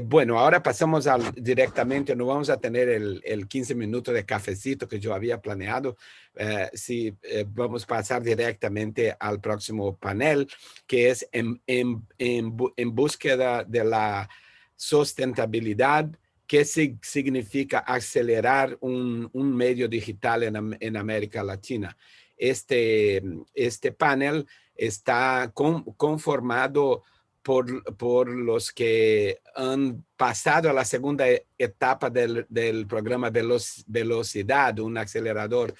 Bueno, ahora pasamos directamente, no vamos a tener el 15 minutos de cafecito que yo había planeado. Sí, vamos a pasar directamente al próximo panel, que es en búsqueda de la sustentabilidad. ¿Qué significa acelerar un medio digital en América Latina? Este panel está conformado por los que han pasado a la segunda etapa del programa Velocidad, un acelerador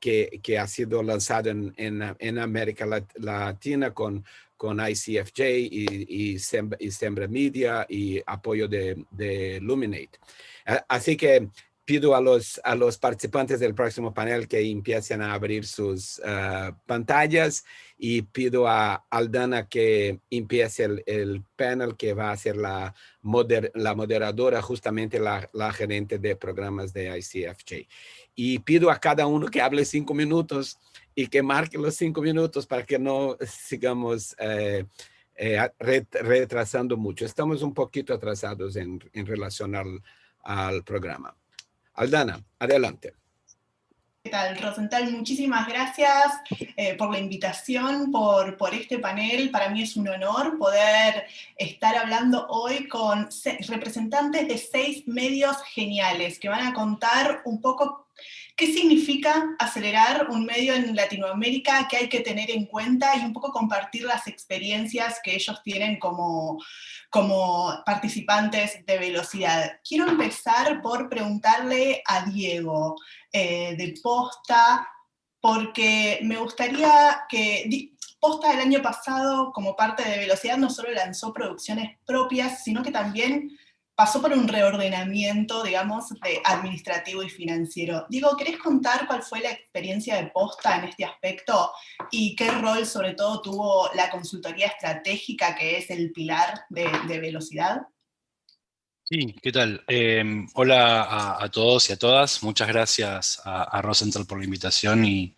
que ha sido lanzado en América Latina con ICFJ y Sembra Media y apoyo de Luminate. Así que pido a los participantes del próximo panel que empiecen a abrir sus pantallas y pido a Aldana que empiece el panel que va a ser la moderadora, justamente la gerente de programas de ICFJ. Y pido a cada uno que hable 5 minutos y que marque los 5 minutos para que no sigamos retrasando mucho. Estamos un poquito atrasados en relación al programa. Aldana, adelante. ¿Qué tal, Rosenthal? Muchísimas gracias por la invitación, por este panel. Para mí es un honor poder estar hablando hoy con representantes de 6 medios geniales que van a contar un poco qué significa acelerar un medio en Latinoamérica, qué hay que tener en cuenta y un poco compartir las experiencias que ellos tienen como participantes de Velocidad. Quiero empezar por preguntarle a Diego de Posta, porque me gustaría que Posta el año pasado, como parte de Velocidad, no solo lanzó producciones propias, sino que también pasó por un reordenamiento, digamos, administrativo y financiero. Diego, ¿querés contar cuál fue la experiencia de Posta en este aspecto y qué rol sobre todo tuvo la consultoría estratégica, que es el pilar de Velocidad? Sí, ¿qué tal? Hola a todos y a todas. Muchas gracias a Rosenthal por la invitación y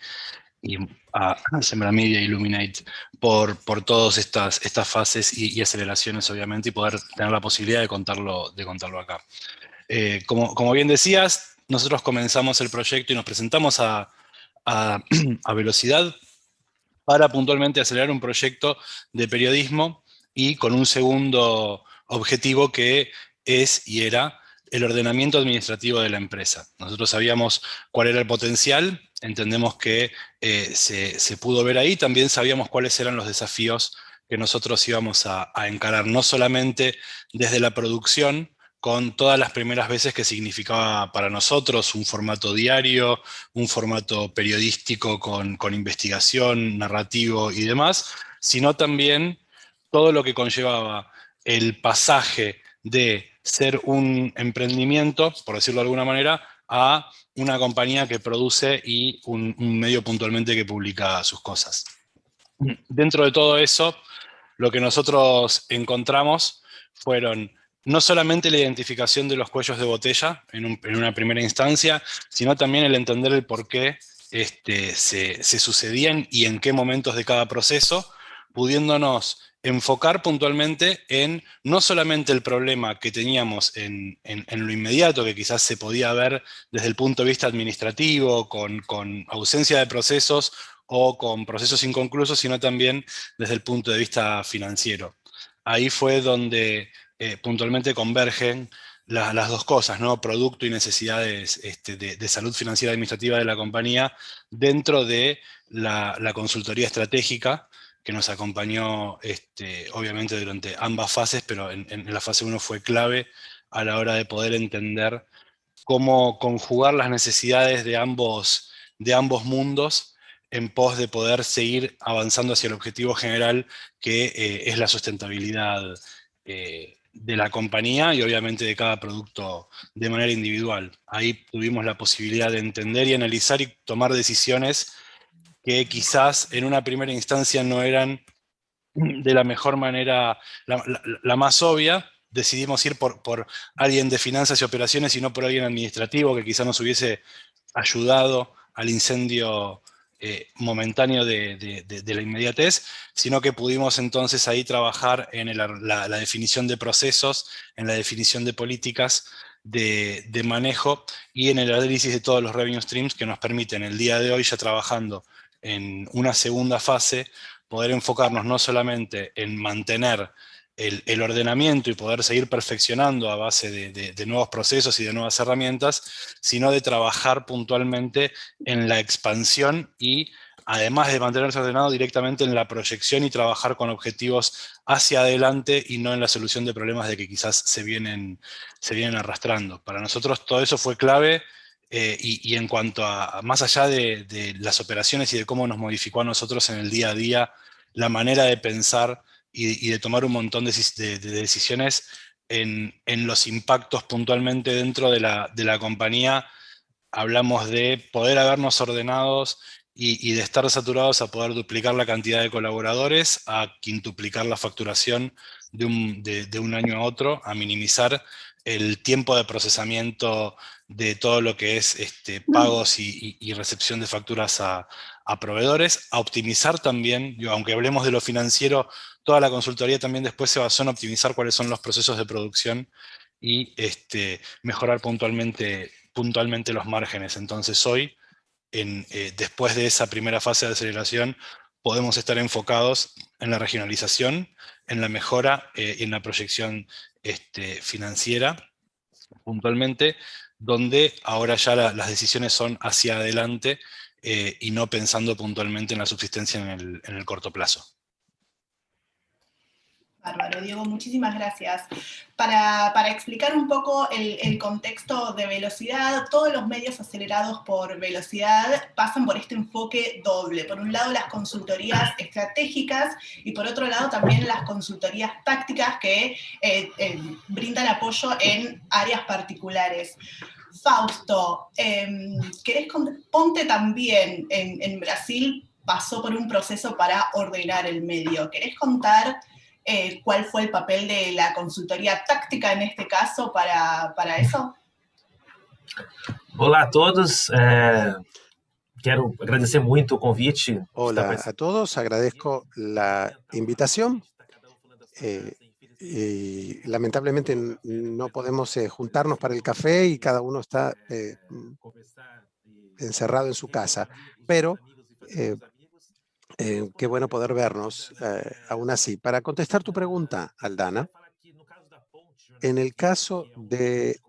a Sembra Media y Illuminate por todas estas fases y aceleraciones, obviamente, y poder tener la posibilidad de contarlo acá. Como bien decías, nosotros comenzamos el proyecto y nos presentamos a Velocidad para puntualmente acelerar un proyecto de periodismo y con un segundo objetivo que es y era el ordenamiento administrativo de la empresa. Nosotros sabíamos cuál era el potencial, entendemos que se pudo ver ahí, también sabíamos cuáles eran los desafíos que nosotros íbamos a encarar, no solamente desde la producción, con todas las primeras veces que significaba para nosotros un formato diario, un formato periodístico con investigación, narrativo y demás, sino también todo lo que conllevaba el pasaje de ser un emprendimiento, por decirlo de alguna manera, a una compañía que produce y un medio puntualmente que publica sus cosas. Dentro de todo eso, lo que nosotros encontramos fueron no solamente la identificación de los cuellos de botella en una primera instancia, sino también el entender el por qué se sucedían y en qué momentos de cada proceso, pudiéndonos enfocar puntualmente en no solamente el problema que teníamos en lo inmediato, que quizás se podía ver desde el punto de vista administrativo, con ausencia de procesos o con procesos inconclusos, sino también desde el punto de vista financiero. Ahí fue donde puntualmente convergen las dos cosas, ¿no? Producto y necesidades de salud financiera y administrativa de la compañía dentro de la consultoría estratégica que nos acompañó obviamente durante ambas fases, pero en la fase 1 fue clave a la hora de poder entender cómo conjugar las necesidades de ambos mundos en pos de poder seguir avanzando hacia el objetivo general que es la sustentabilidad de la compañía y obviamente de cada producto de manera individual. Ahí tuvimos la posibilidad de entender y analizar y tomar decisiones que quizás en una primera instancia no eran de la mejor manera, la más obvia. Decidimos ir por alguien de finanzas y operaciones y no por alguien administrativo que quizás nos hubiese ayudado al incendio momentáneo de la inmediatez, sino que pudimos entonces ahí trabajar en la definición de procesos, en la definición de políticas de manejo y en el análisis de todos los revenue streams que nos permiten el día de hoy, ya trabajando en una segunda fase, poder enfocarnos no solamente en mantener el ordenamiento y poder seguir perfeccionando a base de nuevos procesos y de nuevas herramientas, sino de trabajar puntualmente en la expansión y, además de mantenerse ordenado, directamente en la proyección y trabajar con objetivos hacia adelante y no en la solución de problemas de que quizás se vienen arrastrando. Para nosotros todo eso fue clave. Y en cuanto a más allá de las operaciones y de cómo nos modificó a nosotros en el día a día, la manera de pensar y de tomar un montón de decisiones en los impactos puntualmente dentro de la compañía, hablamos de poder habernos ordenados y de estar saturados a poder duplicar la cantidad de colaboradores, a quintuplicar la facturación de un año a otro, a minimizar el tiempo de procesamiento de todo lo que es pagos y recepción de facturas a proveedores, a optimizar también, aunque hablemos de lo financiero, toda la consultoría también después se basó en optimizar cuáles son los procesos de producción y mejorar puntualmente los márgenes. Entonces hoy, después de esa primera fase de aceleración, podemos estar enfocados en la regionalización, en la mejora y en la proyección financiera, puntualmente, donde ahora ya las decisiones son hacia adelante y no pensando puntualmente en la subsistencia en el corto plazo. Bárbaro, Diego, muchísimas gracias. Para explicar un poco el contexto de velocidad, todos los medios acelerados por velocidad pasan por este enfoque doble. Por un lado, las consultorías estratégicas y por otro lado también las consultorías tácticas que brindan apoyo en áreas particulares. Fausto, Ponte también en Brasil pasó por un proceso para ordenar el medio. ¿Querés contar cuál fue el papel de la consultoría táctica en este caso para eso? Olá a todos, quero agradecer muito o convite. Hola a todos, agradezco la invitación. Y lamentablemente no podemos juntarnos para el café y cada uno está encerrado en su casa, pero qué bueno poder vernos aún así. Para contestar tu pregunta, Aldana, en el caso de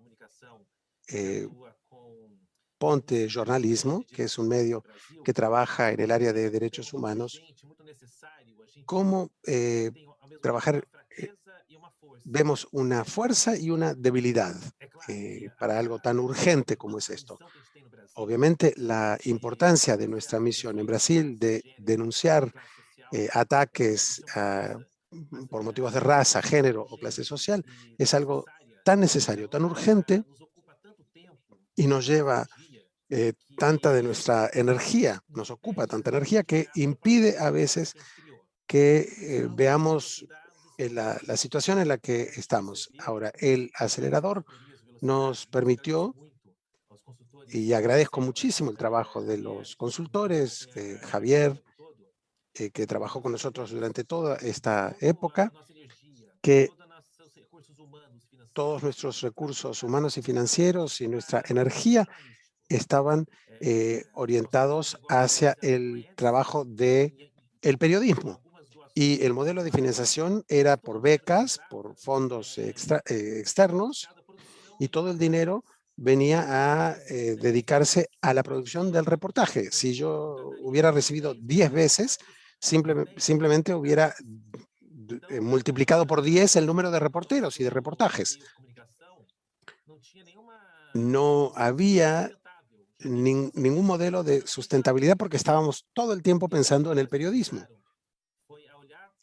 Ponte Jornalismo, que es un medio que trabaja en el área de derechos humanos, ¿cómo trabajar? Vemos una fuerza y una debilidad para algo tan urgente como es esto. Obviamente, la importancia de nuestra misión en Brasil de denunciar ataques por motivos de raza, género o clase social es algo tan necesario, tan urgente y nos lleva tanta de nuestra energía, nos ocupa tanta energía que impide a veces que veamos la situación en la que estamos. Ahora, el acelerador nos permitió, y agradezco muchísimo el trabajo de los consultores, Javier, que trabajó con nosotros durante toda esta época, que todos nuestros recursos humanos y financieros y nuestra energía estaban orientados hacia el trabajo del periodismo. Y el modelo de financiación era por becas, por fondos externos, y todo el dinero venía a dedicarse a la producción del reportaje. Si yo hubiera recibido 10 veces, simplemente hubiera multiplicado por 10 el número de reporteros y de reportajes. No había ningún modelo de sustentabilidad porque estábamos todo el tiempo pensando en el periodismo.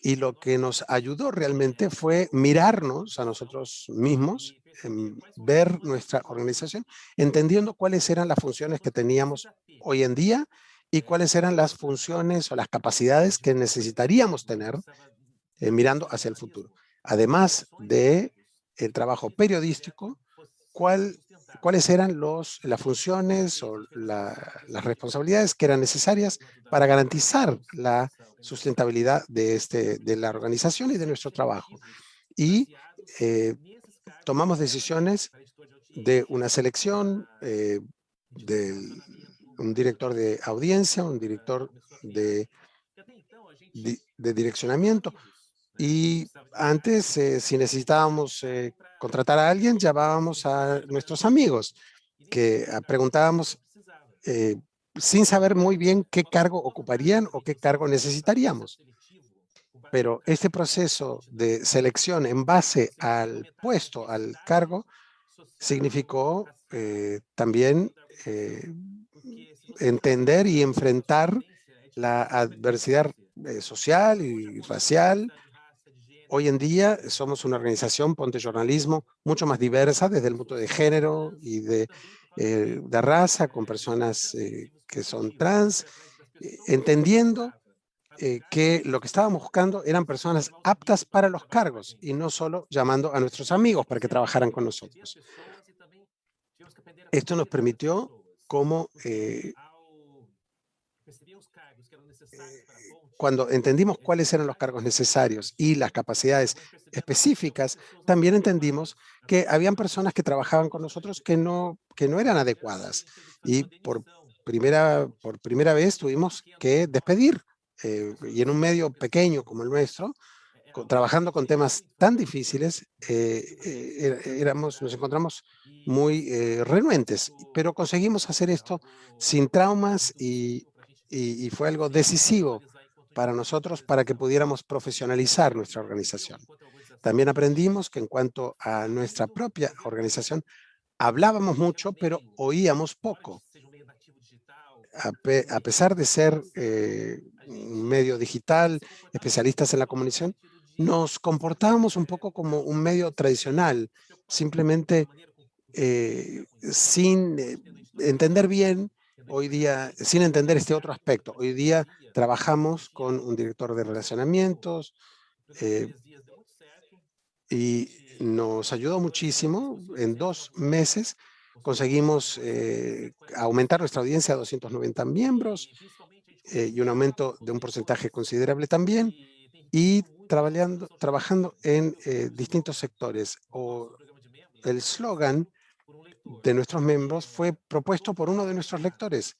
Y lo que nos ayudó realmente fue mirarnos a nosotros mismos, ver nuestra organización, entendiendo cuáles eran las funciones que teníamos hoy en día y cuáles eran las funciones o las capacidades que necesitaríamos tener mirando hacia el futuro. Además del trabajo periodístico, cuál cuáles eran las funciones o las responsabilidades que eran necesarias para garantizar la sustentabilidad de la organización y de nuestro trabajo. Y tomamos decisiones de una selección de un director de audiencia, un director de direccionamiento. Y antes, si necesitábamos contratar a alguien, llamábamos a nuestros amigos, que preguntábamos sin saber muy bien qué cargo ocuparían o qué cargo necesitaríamos. Pero este proceso de selección en base al puesto, al cargo, significó también entender y enfrentar la adversidad social y racial. Hoy en día somos una organización, Ponte Jornalismo, mucho más diversa desde el punto de género y de raza, con personas que son trans, entendiendo que lo que estábamos buscando eran personas aptas para los cargos y no solo llamando a nuestros amigos para que trabajaran con nosotros. Esto nos permitió como cuando entendimos cuáles eran los cargos necesarios y las capacidades específicas, también entendimos que habían personas que trabajaban con nosotros que no eran adecuadas. Y por primera vez tuvimos que despedir. Y en un medio pequeño como el nuestro, trabajando con temas tan difíciles, nos encontramos muy renuentes, pero conseguimos hacer esto sin traumas y fue algo decisivo para nosotros para que pudiéramos profesionalizar nuestra organización. También aprendimos que en cuanto a nuestra propia organización, hablábamos mucho, pero oíamos poco. A pesar de ser un medio digital, especialistas en la comunicación, nos comportábamos un poco como un medio tradicional, simplemente sin entender bien, hoy día, sin entender este otro aspecto. Hoy día trabajamos con un director de relacionamientos y nos ayudó muchísimo. En 2 meses conseguimos aumentar nuestra audiencia a 290 miembros y un aumento de un porcentaje considerable también, y trabajando en distintos sectores. El eslogan de nuestros miembros fue propuesto por uno de nuestros lectores.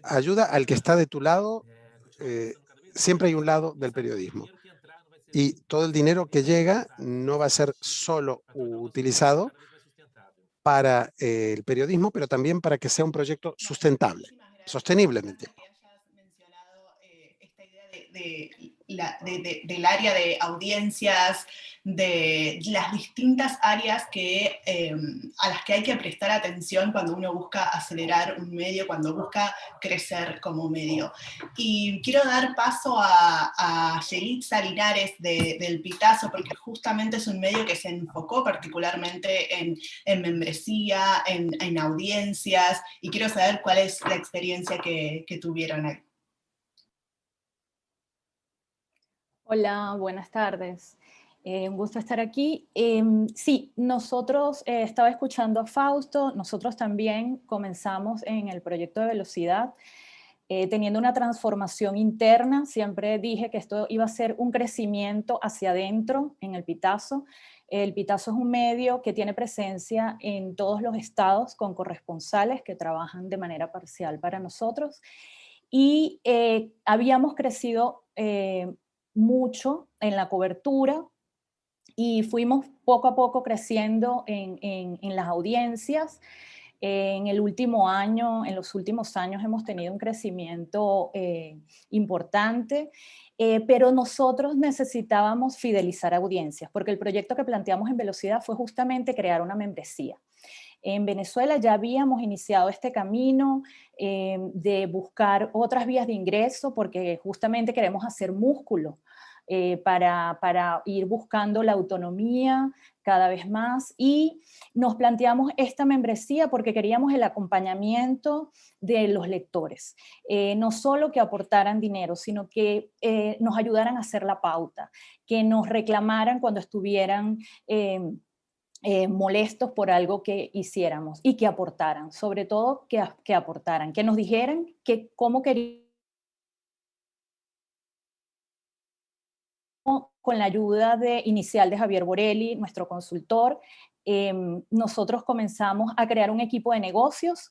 Ayuda al que está de tu lado. Siempre hay un lado del periodismo. Y todo el dinero que llega no va a ser solo utilizado para el periodismo, pero también para que sea un proyecto sustentable, sosteniblemente. Que hayas mencionado esta idea del área de audiencias, de las distintas áreas a las que hay que prestar atención cuando uno busca acelerar un medio, cuando busca crecer como medio. Y quiero dar paso a Yelitza Linares del Pitazo, porque justamente es un medio que se enfocó particularmente en membresía, en audiencias, y quiero saber cuál es la experiencia que tuvieron ahí. Hola, buenas tardes. Un gusto estar aquí. Sí, nosotros, estaba escuchando a Fausto, nosotros también comenzamos en el proyecto de Velocidad, teniendo una transformación interna. Siempre dije que esto iba a ser un crecimiento hacia adentro en el Pitazo. El Pitazo es un medio que tiene presencia en todos los estados con corresponsales que trabajan de manera parcial para nosotros. Y habíamos crecido mucho en la cobertura y fuimos poco a poco creciendo en las audiencias. En el último año, en los últimos años hemos tenido un crecimiento importante, pero nosotros necesitábamos fidelizar audiencias, porque el proyecto que planteamos en Velocidad fue justamente crear una membresía. En Venezuela ya habíamos iniciado este camino de buscar otras vías de ingreso, porque justamente queremos hacer músculo para ir buscando la autonomía cada vez más, y nos planteamos esta membresía porque queríamos el acompañamiento de los lectores, no solo que aportaran dinero, sino que nos ayudaran a hacer la pauta, que nos reclamaran cuando estuvieran molestos por algo que hiciéramos, y que aportaran, sobre todo que aportaran, que nos dijeran que cómo querían, con la ayuda inicial de Javier Borelli, nuestro consultor. Nosotros comenzamos a crear un equipo de negocios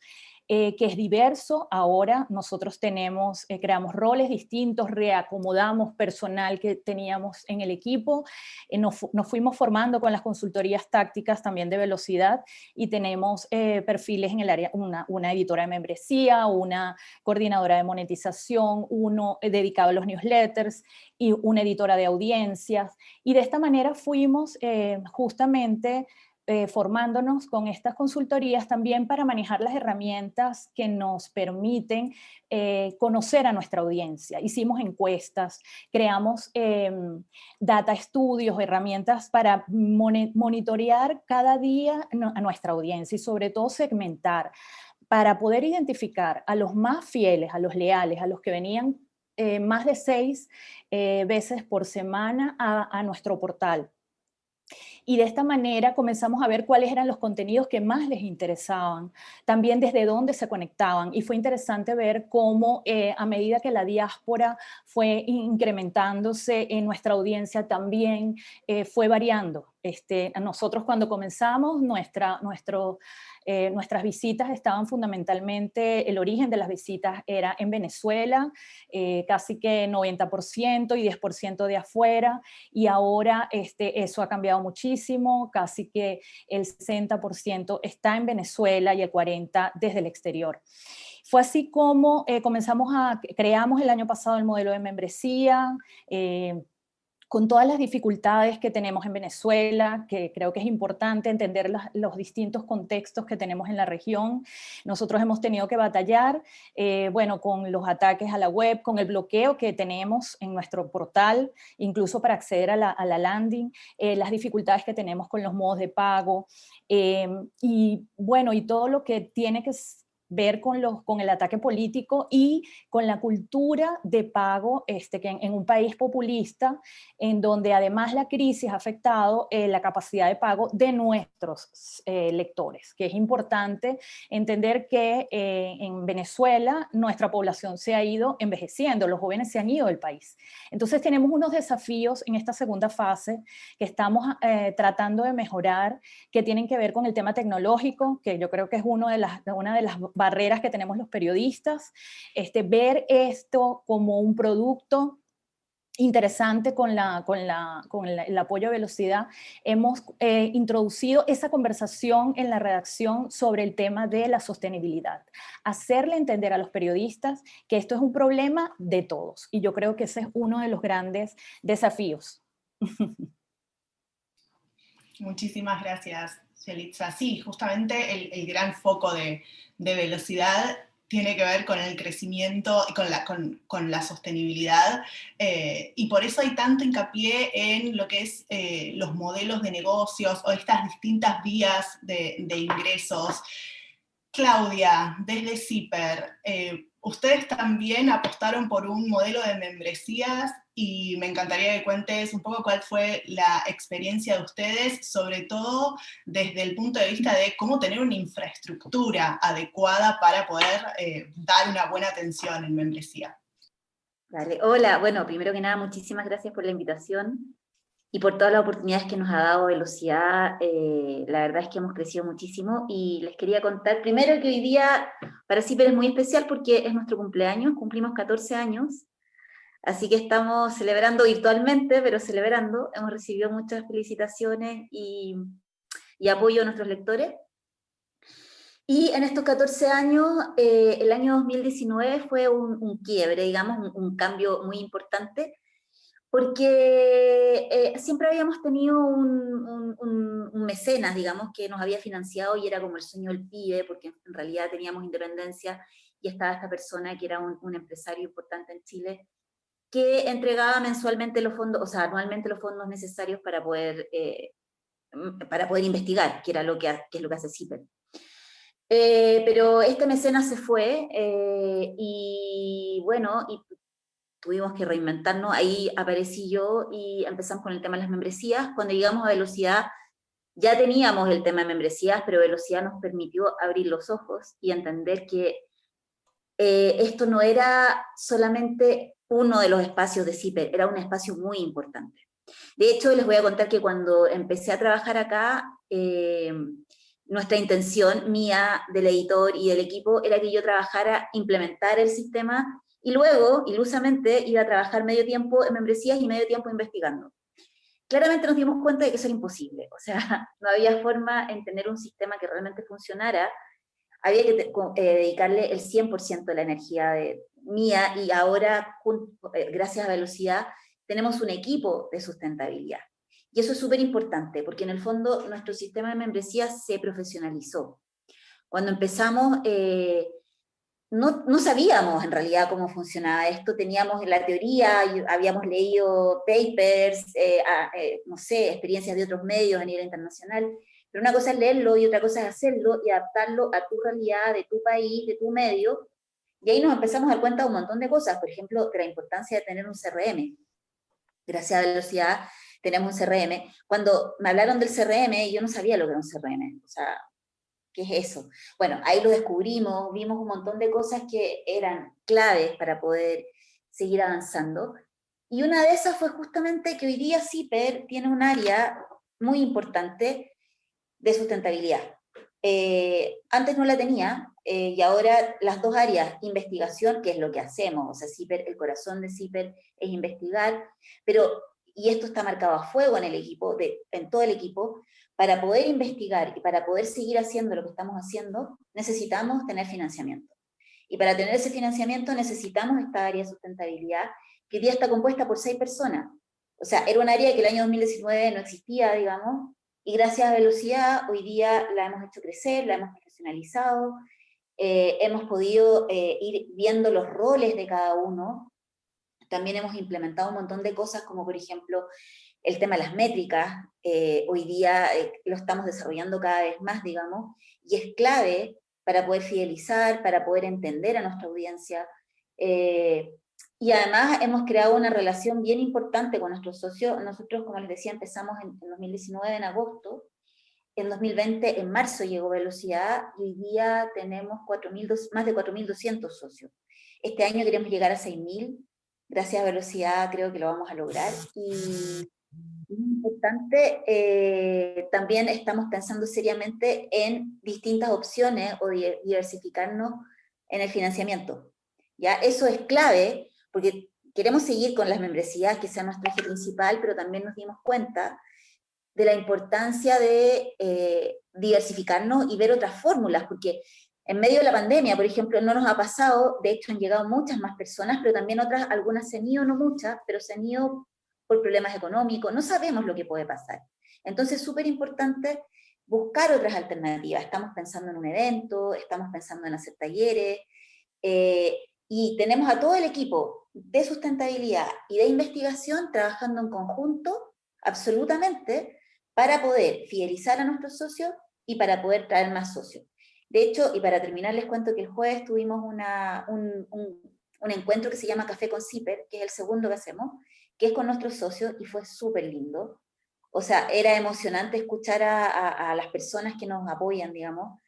que es diverso. Ahora nosotros creamos roles distintos, reacomodamos personal que teníamos en el equipo, nos fuimos formando con las consultorías tácticas también de velocidad, y tenemos perfiles en el área, una editora de membresía, una coordinadora de monetización, uno dedicado a los newsletters y una editora de audiencias, y de esta manera fuimos justamente formándonos con estas consultorías también para manejar las herramientas que nos permiten conocer a nuestra audiencia. Hicimos encuestas, creamos data estudios, herramientas para monitorear cada día a nuestra audiencia, y sobre todo segmentar, para poder identificar a los más fieles, a los leales, a los que venían más de 6 veces por semana a nuestro portal. Y de esta manera comenzamos a ver cuáles eran los contenidos que más les interesaban, también desde dónde se conectaban, y fue interesante ver cómo a medida que la diáspora fue incrementándose en nuestra audiencia también fue variando. Nosotros cuando comenzamos nuestras visitas estaban fundamentalmente, el origen de las visitas era en Venezuela, casi que 90% y 10% de afuera, y ahora eso ha cambiado muchísimo, casi que el 60% está en Venezuela y el 40% desde el exterior. Fue así como creamos el año pasado el modelo de membresía, con todas las dificultades que tenemos en Venezuela, que creo que es importante entender los distintos contextos que tenemos en la región. Nosotros hemos tenido que batallar, con los ataques a la web, con el bloqueo que tenemos en nuestro portal, incluso para acceder a la landing, las dificultades que tenemos con los modos de pago, y todo lo que tiene que ver con el ataque político y con la cultura de pago que en un país populista, en donde además la crisis ha afectado la capacidad de pago de nuestros lectores, que es importante entender que en Venezuela nuestra población se ha ido envejeciendo, los jóvenes se han ido del país. Entonces tenemos unos desafíos en esta segunda fase que estamos tratando de mejorar, que tienen que ver con el tema tecnológico, que yo creo que es una de las barreras que tenemos los periodistas, ver esto como un producto interesante con el apoyo a velocidad. Hemos introducido esa conversación en la redacción sobre el tema de la sostenibilidad, hacerle entender a los periodistas que esto es un problema de todos, y yo creo que ese es uno de los grandes desafíos. Muchísimas gracias, Yelitza. Sí, justamente el gran foco de velocidad tiene que ver con el crecimiento y con la sostenibilidad, y por eso hay tanto hincapié en lo que es los modelos de negocios o estas distintas vías de ingresos. Claudia, desde CIPER, ustedes también apostaron por un modelo de membresías, y me encantaría que cuentes un poco cuál fue la experiencia de ustedes, sobre todo desde el punto de vista de cómo tener una infraestructura adecuada para poder dar una buena atención en membresía. Vale. Hola, bueno, primero que nada, muchísimas gracias por la invitación y por todas las oportunidades que nos ha dado Velocidad. La verdad es que hemos crecido muchísimo, y les quería contar primero que hoy día para CIPER es muy especial porque es nuestro cumpleaños, cumplimos 14 años, así que estamos celebrando virtualmente, pero celebrando. Hemos recibido muchas felicitaciones y apoyo de nuestros lectores. Y en estos 14 años, el año 2019 fue un quiebre, digamos, un cambio muy importante, porque siempre habíamos tenido un mecenas, digamos, que nos había financiado, y era como el sueño del pibe, porque en realidad teníamos independencia, y estaba esta persona que era un empresario importante en Chile, que entregaba mensualmente los fondos, o sea, anualmente los fondos necesarios para poder investigar, que es lo que hace CIPER. Pero este mecenas se fue, y bueno, y tuvimos que reinventarnos. Ahí aparecí yo y empezamos con el tema de las membresías. Cuando llegamos a Velocidad, ya teníamos el tema de membresías, pero Velocidad nos permitió abrir los ojos y entender que esto no era solamente uno de los espacios de CIPER, era un espacio muy importante. De hecho, les voy a contar que cuando empecé a trabajar acá, nuestra intención, mía, del editor y del equipo, era que yo trabajara, implementar el sistema, y luego, ilusamente, iba a trabajar medio tiempo en membresías y medio tiempo investigando. Claramente nos dimos cuenta de que eso era imposible, o sea, no había forma en tener un sistema que realmente funcionara. Había que dedicarle el 100% de la energía mía, y ahora, gracias a Velocidad, tenemos un equipo de sustentabilidad. Y eso es súper importante, porque en el fondo nuestro sistema de membresías se profesionalizó. Cuando empezamos, no sabíamos en realidad cómo funcionaba esto, teníamos la teoría, habíamos leído papers, no sé, experiencias de otros medios a nivel internacional, pero una cosa es leerlo y otra cosa es hacerlo y adaptarlo a tu realidad, de tu país, de tu medio, y ahí nos empezamos a dar cuenta de un montón de cosas, por ejemplo, de la importancia de tener un CRM. Gracias a Velocidad tenemos un CRM. Cuando me hablaron del CRM, yo no sabía lo que era un CRM, o sea, ¿qué es eso? Bueno, ahí lo descubrimos, vimos un montón de cosas que eran claves para poder seguir avanzando, y una de esas fue justamente que hoy día CIPER tiene un área muy importante de sustentabilidad. Antes no la tenía, y ahora las dos áreas, investigación, que es lo que hacemos, o sea, CIPER, el corazón de CIPER es investigar, pero, y esto está marcado a fuego en el equipo, en todo el equipo, para poder investigar y para poder seguir haciendo lo que estamos haciendo, necesitamos tener financiamiento. Y para tener ese financiamiento necesitamos esta área de sustentabilidad, que hoy día está compuesta por 6 personas. O sea, era un área que el año 2019 no existía, digamos, y gracias a Velocidad hoy día la hemos hecho crecer, la hemos profesionalizado, hemos podido ir viendo los roles de cada uno. También hemos implementado un montón de cosas, como por ejemplo el tema de las métricas. Hoy día lo estamos desarrollando cada vez más, digamos, y es clave para poder fidelizar, para poder entender a nuestra audiencia. Y además hemos creado una relación bien importante con nuestros socios. Nosotros, como les decía, empezamos en 2019 en agosto, en 2020 en marzo llegó Velocidad, y hoy día tenemos más de 4.200 socios. Este año queremos llegar a 6.000, gracias a Velocidad creo que lo vamos a lograr, y muy importante, también estamos pensando seriamente en distintas opciones o diversificarnos en el financiamiento. ¿Ya? Eso es clave, porque queremos seguir con las membresías, que sea nuestro eje principal, pero también nos dimos cuenta de la importancia de diversificarnos y ver otras fórmulas, porque en medio de la pandemia, por ejemplo, no nos ha pasado, de hecho han llegado muchas más personas, pero también algunas se han ido, no muchas, pero se han ido por problemas económicos, no sabemos lo que puede pasar. Entonces es súper importante buscar otras alternativas. Estamos pensando en un evento, estamos pensando en hacer talleres, y tenemos a todo el equipo de sustentabilidad y de investigación trabajando en conjunto, absolutamente, para poder fidelizar a nuestros socios y para poder traer más socios. De hecho, y para terminar, les cuento que el jueves tuvimos un encuentro que se llama Café con CIPER, que es el segundo que hacemos, que es con nuestros socios, y fue súper lindo. O sea, era emocionante escuchar a las personas que nos apoyan, digamos,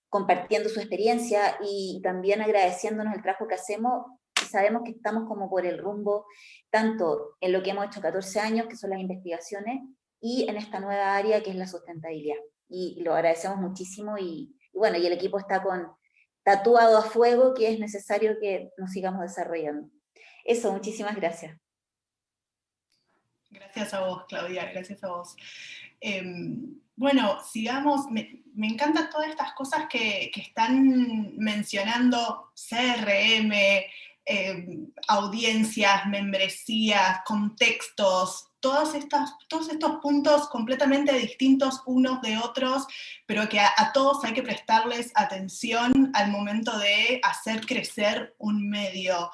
compartiendo su experiencia y también agradeciéndonos el trabajo que hacemos, y sabemos que estamos como por el rumbo, tanto en lo que hemos hecho 14 años, que son las investigaciones, y en esta nueva área que es la sustentabilidad. Y lo agradecemos muchísimo, y bueno, y el equipo está tatuado a fuego, que es necesario que nos sigamos desarrollando. Eso, muchísimas gracias. Gracias a vos, Claudia, gracias a vos. Bueno, sigamos, me encantan todas estas cosas que están mencionando, CRM, audiencias, membresías, contextos, todos estos puntos completamente distintos unos de otros, pero que a todos hay que prestarles atención al momento de hacer crecer un medio.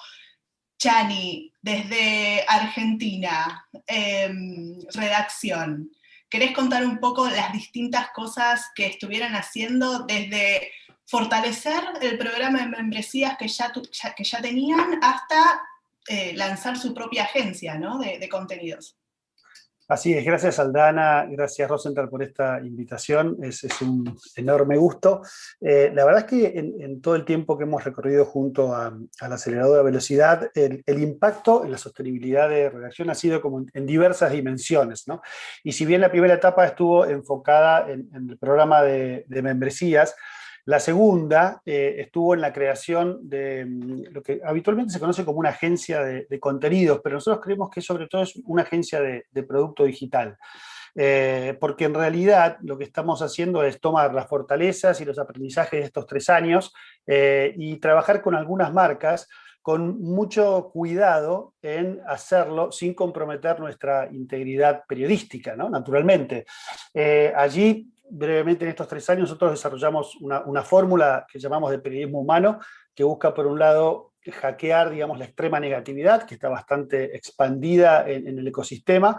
Chani, desde Argentina, redacción, ¿querés contar un poco las distintas cosas que estuvieron haciendo desde fortalecer el programa de membresías que ya tenían hasta lanzar su propia agencia, ¿no? de contenidos? Así es, gracias Aldana, gracias Rosenthal por esta invitación, es un enorme gusto. La verdad es que en todo el tiempo que hemos recorrido junto al acelerador de velocidad, el impacto en la sostenibilidad de redacción ha sido como en diversas dimensiones, ¿no? Y si bien la primera etapa estuvo enfocada en el programa de membresías, la segunda estuvo en la creación de lo que habitualmente se conoce como una agencia de contenidos, pero nosotros creemos que sobre todo es una agencia de producto digital. Porque en realidad lo que estamos haciendo es tomar las fortalezas y los aprendizajes de estos 3 años y trabajar con algunas marcas con mucho cuidado en hacerlo sin comprometer nuestra integridad periodística, ¿no? Naturalmente. Allí, brevemente, en estos 3 años, nosotros desarrollamos una fórmula que llamamos de periodismo humano, que busca, por un lado, hackear, digamos, la extrema negatividad, que está bastante expandida en el ecosistema,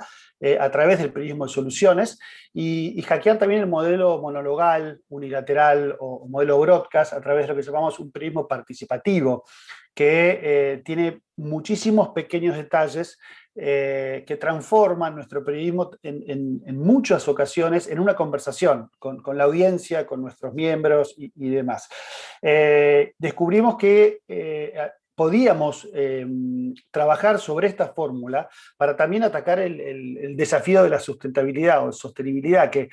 a través del periodismo de soluciones, y hackear también el modelo monologal, unilateral o modelo broadcast, a través de lo que llamamos un periodismo participativo, que tiene muchísimos pequeños detalles que transforman nuestro periodismo en muchas ocasiones en una conversación con la audiencia, con nuestros miembros y demás. Descubrimos que podíamos trabajar sobre esta fórmula para también atacar el desafío de la sustentabilidad o sostenibilidad, que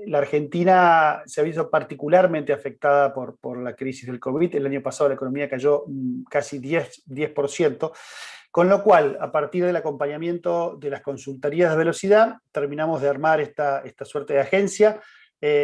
la Argentina se ha visto particularmente afectada por la crisis del COVID. El año pasado la economía cayó casi 10%, con lo cual, a partir del acompañamiento de las consultorías de velocidad, terminamos de armar esta suerte de agencia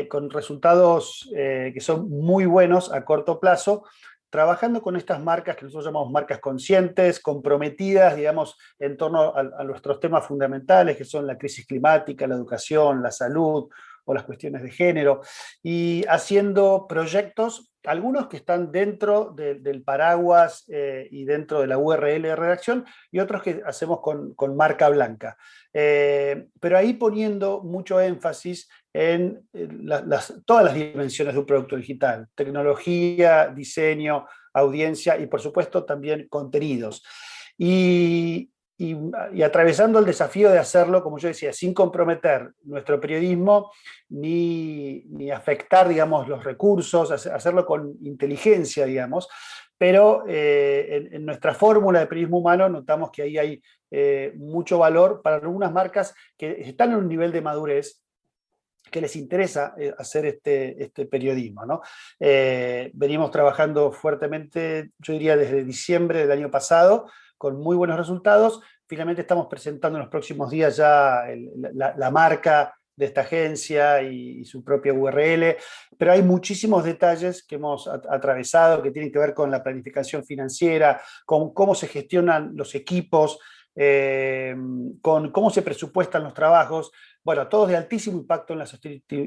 con resultados que son muy buenos a corto plazo, trabajando con estas marcas que nosotros llamamos marcas conscientes, comprometidas, digamos, en torno a nuestros temas fundamentales, que son la crisis climática, la educación, la salud o las cuestiones de género, y haciendo proyectos, algunos que están dentro del paraguas y dentro de la URL de redacción, y otros que hacemos con marca blanca. Pero ahí poniendo mucho énfasis en todas las dimensiones de un producto digital: tecnología, diseño, audiencia y, por supuesto, también contenidos. Y atravesando el desafío de hacerlo, como yo decía, sin comprometer nuestro periodismo ni afectar, digamos, los recursos, hacerlo con inteligencia, digamos, pero en nuestra fórmula de periodismo humano notamos que ahí hay mucho valor para algunas marcas que están en un nivel de madurez que les interesa hacer este periodismo, ¿no? Venimos trabajando fuertemente, yo diría desde diciembre del año pasado, con muy buenos resultados. Finalmente estamos presentando en los próximos días ya la marca de esta agencia y su propia URL, pero hay muchísimos detalles que hemos atravesado que tienen que ver con la planificación financiera, con cómo se gestionan los equipos, con cómo se presupuestan los trabajos, bueno, todos de altísimo impacto en la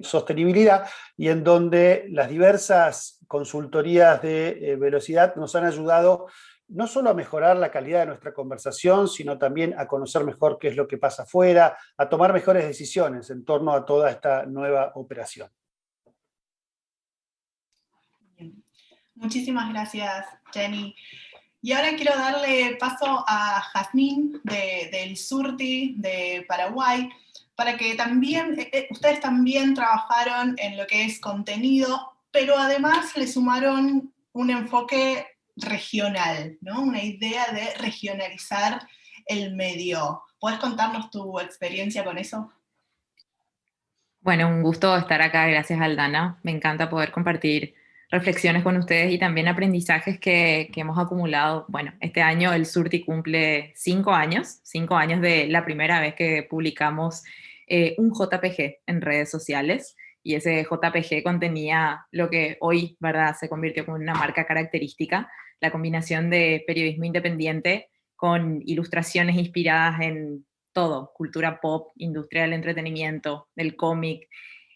sostenibilidad, y en donde las diversas consultorías de velocidad nos han ayudado no solo a mejorar la calidad de nuestra conversación, sino también a conocer mejor qué es lo que pasa afuera, a tomar mejores decisiones en torno a toda esta nueva operación. Bien. Muchísimas gracias, Jenny. Y ahora quiero darle paso a Jazmín del Surti de Paraguay, para que también, ustedes también trabajaron en lo que es contenido, pero además le sumaron un enfoque regional, ¿no? Una idea de regionalizar el medio. ¿Puedes contarnos tu experiencia con eso? Bueno, un gusto estar acá, gracias Aldana. Me encanta poder compartir reflexiones con ustedes y también aprendizajes que hemos acumulado. Bueno, este año el Surti cumple 5 años de la primera vez que publicamos un JPG en redes sociales, y ese JPG contenía lo que hoy, ¿verdad?, se convirtió como una marca característica, la combinación de periodismo independiente con ilustraciones inspiradas en todo: cultura pop, industria del entretenimiento, del cómic.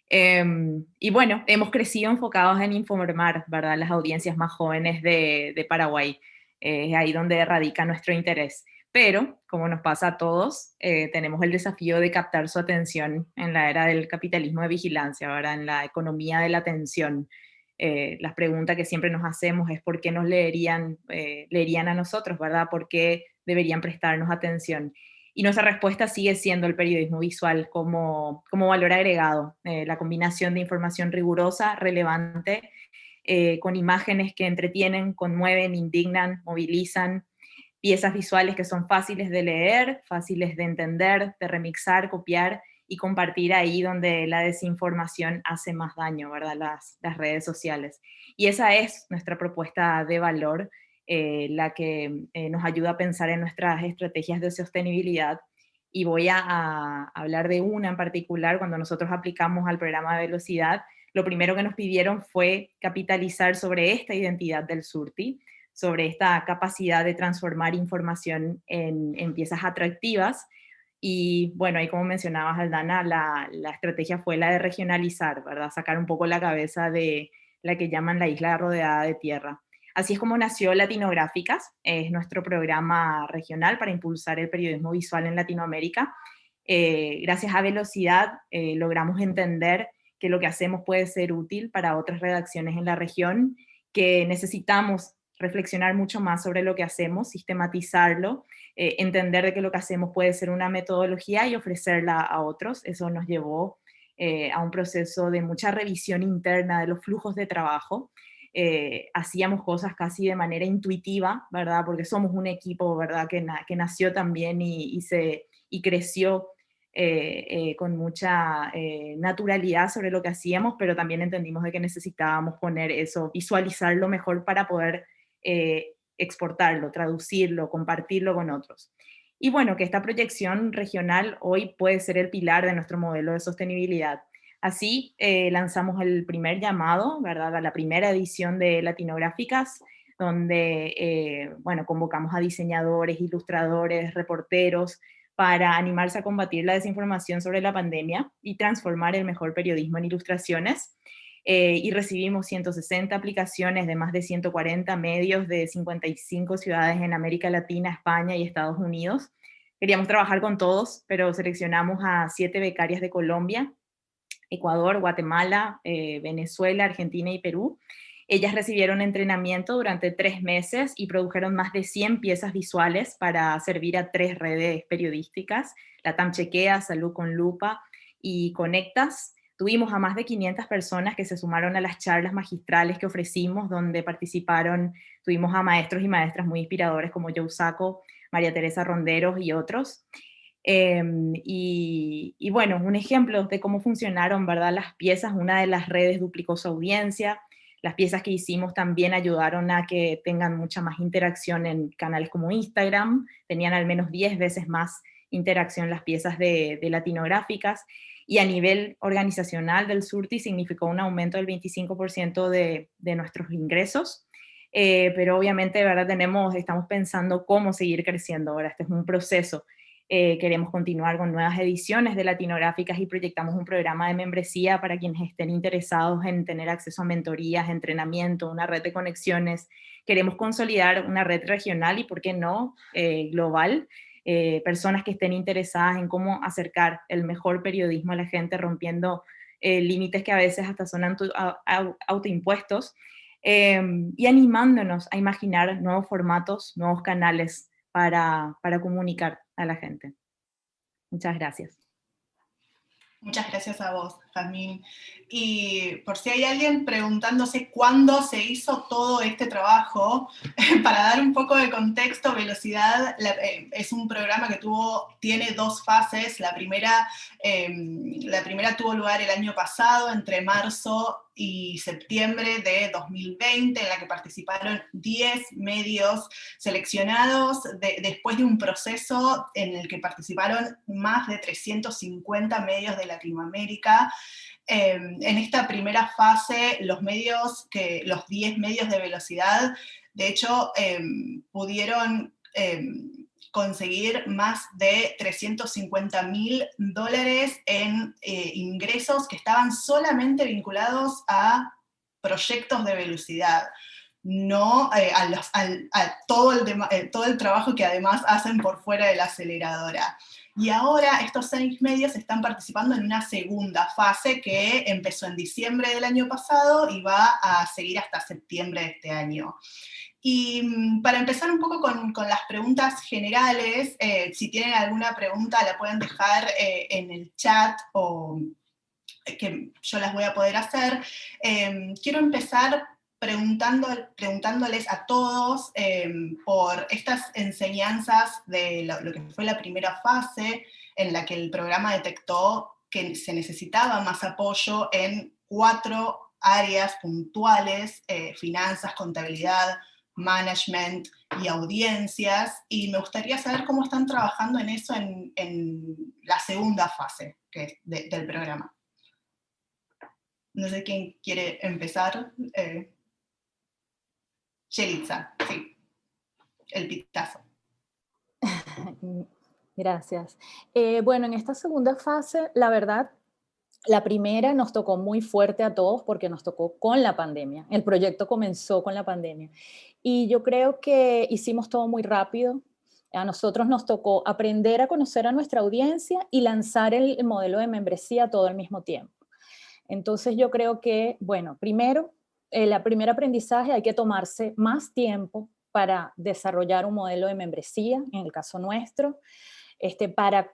Y bueno, hemos crecido enfocados en informar, ¿verdad?, las audiencias más jóvenes de Paraguay. Es ahí donde radica nuestro interés. Pero, como nos pasa a todos, tenemos el desafío de captar su atención en la era del capitalismo de vigilancia, ¿verdad? En la economía de la atención. Las preguntas que siempre nos hacemos es por qué nos leerían a nosotros, ¿verdad? ¿Por qué deberían prestarnos atención? Y nuestra respuesta sigue siendo el periodismo visual como valor agregado, la combinación de información rigurosa, relevante, con imágenes que entretienen, conmueven, indignan, movilizan, piezas visuales que son fáciles de leer, fáciles de entender, de remixar, copiar y compartir ahí donde la desinformación hace más daño, ¿verdad? Las redes sociales. Y esa es nuestra propuesta de valor, la que nos ayuda a pensar en nuestras estrategias de sostenibilidad. Y voy a hablar de una en particular. Cuando nosotros aplicamos al programa de Velocidad, lo primero que nos pidieron fue capitalizar sobre esta identidad del Surti, sobre esta capacidad de transformar información en piezas atractivas. Y bueno, ahí como mencionabas, Aldana, la estrategia fue la de regionalizar, ¿verdad? Sacar un poco la cabeza de la que llaman la isla rodeada de tierra. Así es como nació Latinográficas, es nuestro programa regional para impulsar el periodismo visual en Latinoamérica. Gracias a Velocidad logramos entender que lo que hacemos puede ser útil para otras redacciones en la región, que necesitamos reflexionar mucho más sobre lo que hacemos, sistematizarlo, entender de que lo que hacemos puede ser una metodología y ofrecerla a otros. Eso nos llevó a un proceso de mucha revisión interna de los flujos de trabajo. Hacíamos cosas casi de manera intuitiva, ¿verdad? Porque somos un equipo, ¿verdad? Que nació también y creció con mucha naturalidad sobre lo que hacíamos, pero también entendimos de que necesitábamos poner eso, visualizarlo mejor para poder exportarlo, traducirlo, compartirlo con otros. Y bueno, que esta proyección regional hoy puede ser el pilar de nuestro modelo de sostenibilidad. Así lanzamos el primer llamado, ¿verdad?, a la primera edición de Latinográficas, donde bueno, convocamos a diseñadores, ilustradores, reporteros, para animarse a combatir la desinformación sobre la pandemia y transformar el mejor periodismo en ilustraciones. Y recibimos 160 aplicaciones de más de 140 medios de 55 ciudades en América Latina, España y Estados Unidos. Queríamos trabajar con todos, pero seleccionamos a 7 becarias de Colombia, Ecuador, Guatemala, Venezuela, Argentina y Perú. Ellas recibieron entrenamiento durante 3 meses y produjeron más de 100 piezas visuales para servir a 3 redes periodísticas, Latam Chequea, Salud con Lupa y Conectas. Tuvimos a más de 500 personas que se sumaron a las charlas magistrales que ofrecimos, donde participaron, tuvimos a maestros y maestras muy inspiradores como Joe Sacco, María Teresa Ronderos y otros. Y bueno, un ejemplo de cómo funcionaron, ¿verdad?, las piezas. Una de las redes duplicó su audiencia. Las piezas que hicimos también ayudaron a que tengan mucha más interacción en canales como Instagram. Tenían al menos 10 veces más interacción las piezas de Latinográficas. Y a nivel organizacional del Surti significó un aumento del 25% de nuestros ingresos. Pero obviamente, ¿verdad?, estamos pensando cómo seguir creciendo. Ahora, este es un proceso. Queremos continuar con nuevas ediciones de Latinográficas y proyectamos un programa de membresía para quienes estén interesados en tener acceso a mentorías, entrenamiento, una red de conexiones. Queremos consolidar una red regional y, ¿por qué no, global? Personas que estén interesadas en cómo acercar el mejor periodismo a la gente, rompiendo límites que a veces hasta son autoimpuestos, y animándonos a imaginar nuevos formatos, nuevos canales para comunicar a la gente. Muchas gracias. Muchas gracias a vos, Jazmín. Y por si hay alguien preguntándose cuándo se hizo todo este trabajo, para dar un poco de contexto, Velocidad es un programa que tiene 2 fases. La primera tuvo lugar el año pasado, entre marzo y septiembre de 2020, en la que participaron 10 medios seleccionados después de un proceso en el que participaron más de 350 medios de Latinoamérica. En esta primera fase, los 10 medios de Velocidad, de hecho, pudieron conseguir más de $350.000 en ingresos que estaban solamente vinculados a proyectos de Velocidad. no a todo el trabajo que además hacen por fuera de la aceleradora. Y ahora estos 6 medios están participando en una segunda fase que empezó en diciembre del año pasado y va a seguir hasta septiembre de este año. Y para empezar un poco con las preguntas generales, si tienen alguna pregunta la pueden dejar en el chat o que yo las voy a poder hacer. Quiero empezar preguntándoles a todos por estas enseñanzas de lo que fue la primera fase, en la que el programa detectó que se necesitaba más apoyo en 4 áreas puntuales: finanzas, contabilidad, management y audiencias, y me gustaría saber cómo están trabajando en eso en la segunda fase del programa. No sé quién quiere empezar. Yelitza, sí, el pitazo. Gracias. Bueno, en esta segunda fase, la verdad, la primera nos tocó muy fuerte a todos porque nos tocó con la pandemia. El proyecto comenzó con la pandemia. Y yo creo que hicimos todo muy rápido. A nosotros nos tocó aprender a conocer a nuestra audiencia y lanzar el modelo de membresía todo al mismo tiempo. Entonces yo creo que, bueno, primero, el primer aprendizaje hay que tomarse más tiempo para desarrollar un modelo de membresía, en el caso nuestro, para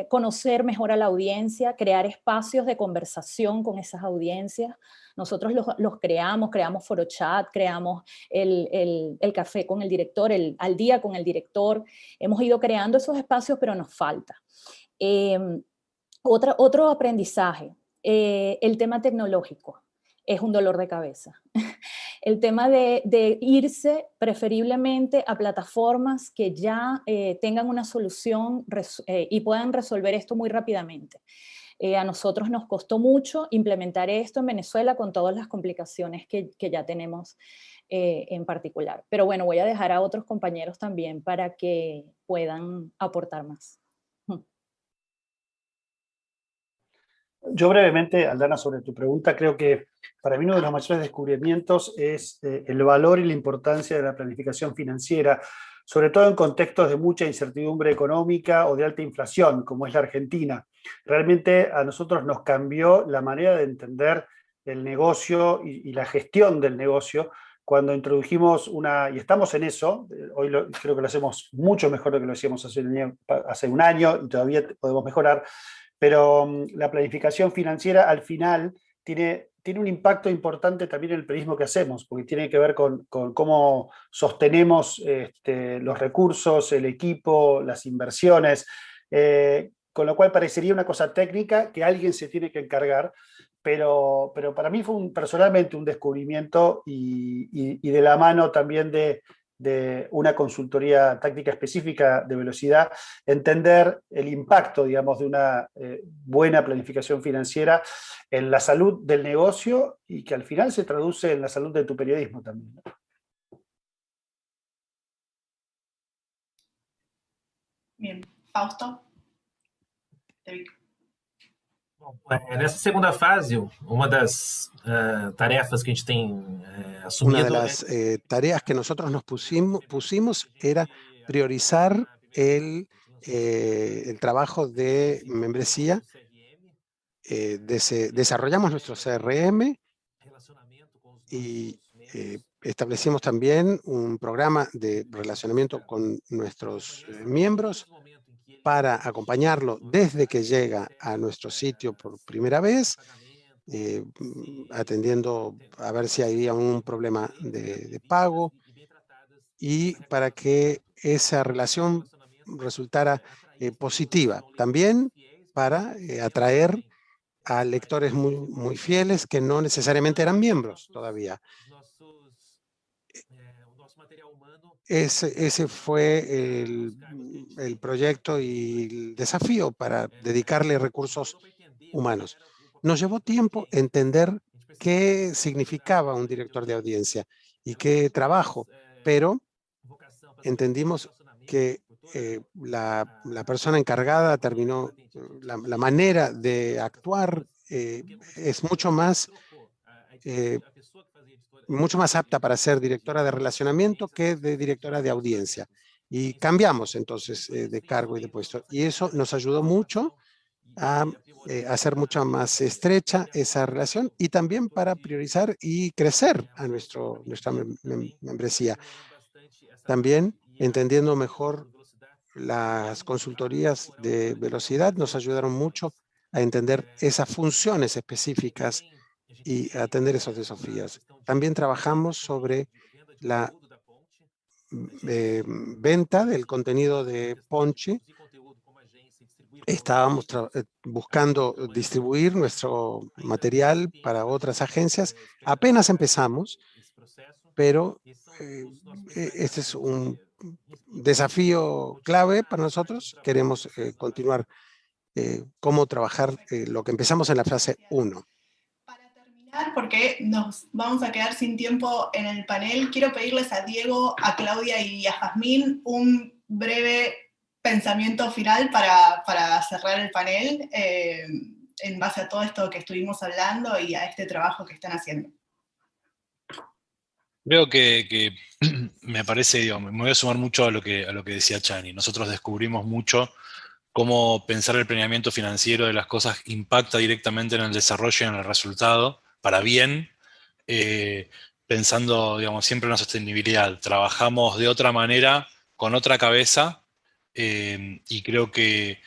conocer mejor a la audiencia, crear espacios de conversación con esas audiencias. Nosotros los creamos ForoChat, creamos el café con el director, al día con el director. Hemos ido creando esos espacios, pero nos falta. Otro aprendizaje, el tema tecnológico. Es un dolor de cabeza. El tema de irse preferiblemente a plataformas que ya tengan una solución y puedan resolver esto muy rápidamente. A nosotros nos costó mucho implementar esto en Venezuela con todas las complicaciones que ya tenemos en particular. Pero bueno, voy a dejar a otros compañeros también para que puedan aportar más. Yo brevemente, Aldana, sobre tu pregunta, creo que para mí uno de los mayores descubrimientos es el valor y la importancia de la planificación financiera, sobre todo en contextos de mucha incertidumbre económica o de alta inflación, como es la Argentina. Realmente a nosotros nos cambió la manera de entender el negocio y la gestión del negocio cuando introdujimos y estamos en eso. Hoy creo que lo hacemos mucho mejor de lo que lo hacíamos hace un año y todavía podemos mejorar. Pero la planificación financiera al final tiene un impacto importante también en el periodismo que hacemos, porque tiene que ver con cómo sostenemos los recursos, el equipo, las inversiones, con lo cual parecería una cosa técnica que alguien se tiene que encargar, pero para mí fue personalmente un descubrimiento y de la mano también de una consultoría táctica específica de velocidad, entender el impacto, digamos, de una buena planificación financiera en la salud del negocio y que al final se traduce en la salud de tu periodismo también, ¿no? Bien, Fausto. Bom, nessa segunda fase, uma das tarefas que a gente tem assumido... Una de las tareas que nosotros nos pusimos era priorizar el trabajo de membresía. Desarrollamos nuestro CRM y establecimos también un programa de relacionamiento con nuestros miembros para acompañarlo desde que llega a nuestro sitio por primera vez, atendiendo a ver si había un problema de pago y para que esa relación resultara positiva. También para atraer a lectores muy fieles que no necesariamente eran miembros todavía. Ese fue el proyecto y el desafío para dedicarle recursos humanos. Nos llevó tiempo entender qué significaba un director de audiencia y qué trabajo, pero entendimos que la persona encargada terminó, la manera de actuar es mucho más mucho más apta para ser directora de relacionamiento que de directora de audiencia. Y cambiamos entonces de cargo y de puesto. Y eso nos ayudó mucho a hacer mucho más estrecha esa relación y también para priorizar y crecer a nuestra membresía. También entendiendo mejor las consultorías de velocidad nos ayudaron mucho a entender esas funciones específicas y atender esos desafíos. También trabajamos sobre la venta del contenido de Ponche. Estábamos buscando distribuir nuestro material para otras agencias. Apenas empezamos, pero este es un desafío clave para nosotros. Queremos continuar cómo trabajar lo que empezamos en la fase 1. Para terminar, porque nos vamos a quedar sin tiempo en el panel, quiero pedirles a Diego, a Claudia y a Jazmín un breve pensamiento final para cerrar el panel en base a todo esto que estuvimos hablando y a este trabajo que están haciendo. Creo que me parece, digamos, me voy a sumar mucho a lo que decía Chani. Nosotros descubrimos mucho cómo pensar el planeamiento financiero de las cosas impacta directamente en el desarrollo y en el resultado, para bien, pensando, digamos, siempre en la sostenibilidad. Trabajamos de otra manera, con otra cabeza, y creo que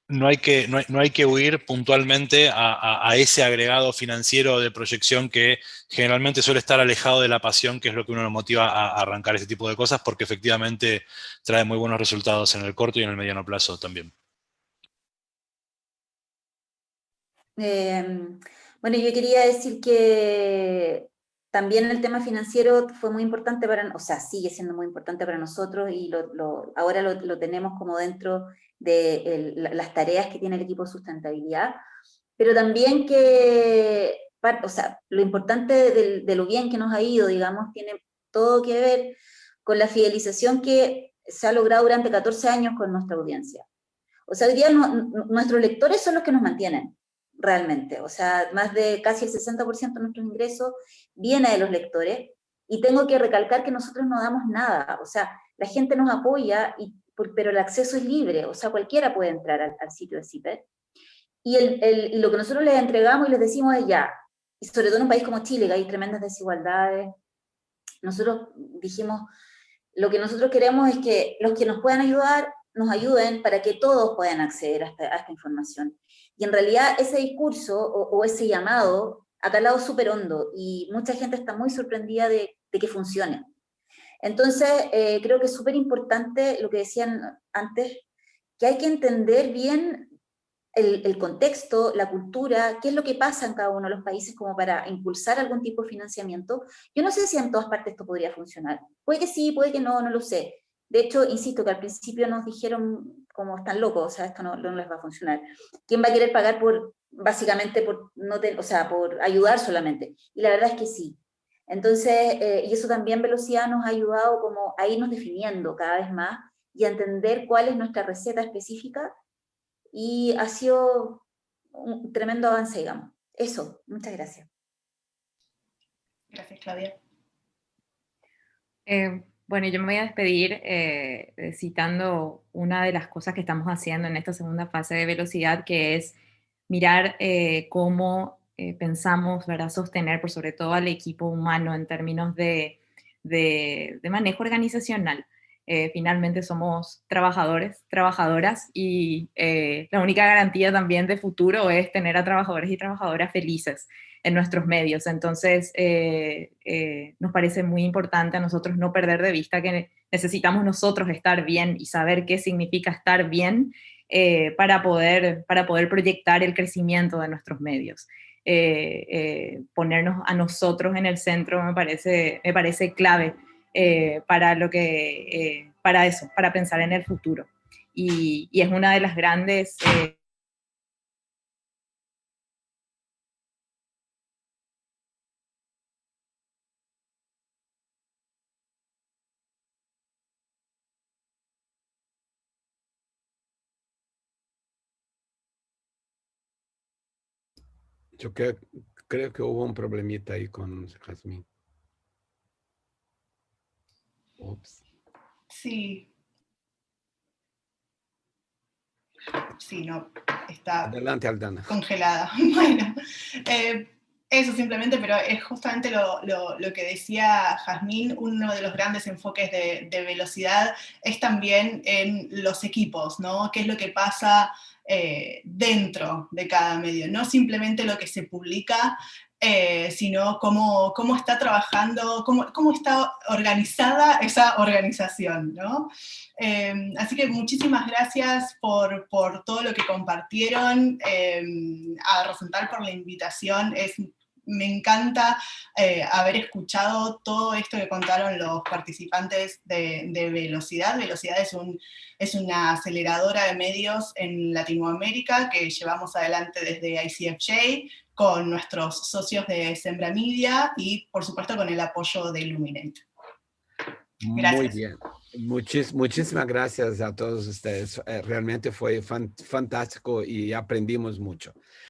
no hay que huir puntualmente a ese agregado financiero de proyección que generalmente suele estar alejado de la pasión, que es lo que uno lo motiva a arrancar ese tipo de cosas, porque efectivamente trae muy buenos resultados en el corto y en el mediano plazo también. Bueno, yo quería decir que también el tema financiero fue muy importante para, o sea, sigue siendo muy importante para nosotros y ahora lo tenemos como dentro de las tareas que tiene el equipo de sustentabilidad, pero también que, o sea, lo importante de lo bien que nos ha ido, digamos, tiene todo que ver con la fidelización que se ha logrado durante 14 años con nuestra audiencia. O sea, hoy día nuestros lectores son los que nos mantienen, realmente. O sea, más de casi el 60% de nuestros ingresos viene de los lectores, y tengo que recalcar que nosotros no damos nada. O sea, la gente nos apoya, pero el acceso es libre, o sea, cualquiera puede entrar al sitio de CIPED. Y lo que nosotros les entregamos y les decimos es ya, y sobre todo en un país como Chile, que hay tremendas desigualdades, nosotros dijimos, lo que nosotros queremos es que los que nos puedan ayudar, nos ayuden para que todos puedan acceder a esta información. Y en realidad ese discurso o ese llamado ha calado súper hondo, y mucha gente está muy sorprendida de que funcione. Entonces, creo que es súper importante lo que decían antes, que hay que entender bien el contexto, la cultura, qué es lo que pasa en cada uno de los países como para impulsar algún tipo de financiamiento. Yo no sé si en todas partes esto podría funcionar. Puede que sí, puede que no, no lo sé. De hecho, insisto que al principio nos dijeron como están locos, o sea, esto no les va a funcionar. ¿Quién va a querer pagar básicamente o sea, por ayudar solamente? Y la verdad es que sí. Entonces, y eso también Velocidad nos ha ayudado como a irnos definiendo cada vez más y a entender cuál es nuestra receta específica, y ha sido un tremendo avance, digamos. Eso, muchas gracias. Gracias, Claudia. Bueno, yo me voy a despedir citando una de las cosas que estamos haciendo en esta segunda fase de Velocidad, que es mirar cómo pensamos, ¿verdad?, sostener por sobre todo al equipo humano en términos de manejo organizacional. Finalmente somos trabajadores, trabajadoras, y la única garantía también de futuro es tener a trabajadores y trabajadoras felices en nuestros medios. Entonces, nos parece muy importante a nosotros no perder de vista que necesitamos nosotros estar bien y saber qué significa estar bien para poder proyectar el crecimiento de nuestros medios. Ponernos a nosotros en el centro me parece clave para eso, para pensar en el futuro. Y es una de las grandes... Yo creo que hubo un problemita ahí con Jazmín. Ups. Sí. Sí, no, está Adelante, Aldana. congelada. Bueno, eso simplemente, pero es justamente lo que decía Jazmín, uno de los grandes enfoques de velocidad es también en los equipos, ¿no? ¿Qué es lo que pasa dentro de cada medio? No simplemente lo que se publica, sino cómo está trabajando, cómo está organizada esa organización, ¿no? Así que muchísimas gracias por todo lo que compartieron, a Rosenthal por la invitación. Me encanta haber escuchado todo esto que contaron los participantes de Velocidad. Velocidad es una aceleradora de medios en Latinoamérica que llevamos adelante desde ICFJ con nuestros socios de Sembra Media y, por supuesto, con el apoyo de Illuminate. Gracias. Muy bien. Muchísimas gracias a todos ustedes. Realmente fue fantástico y aprendimos mucho.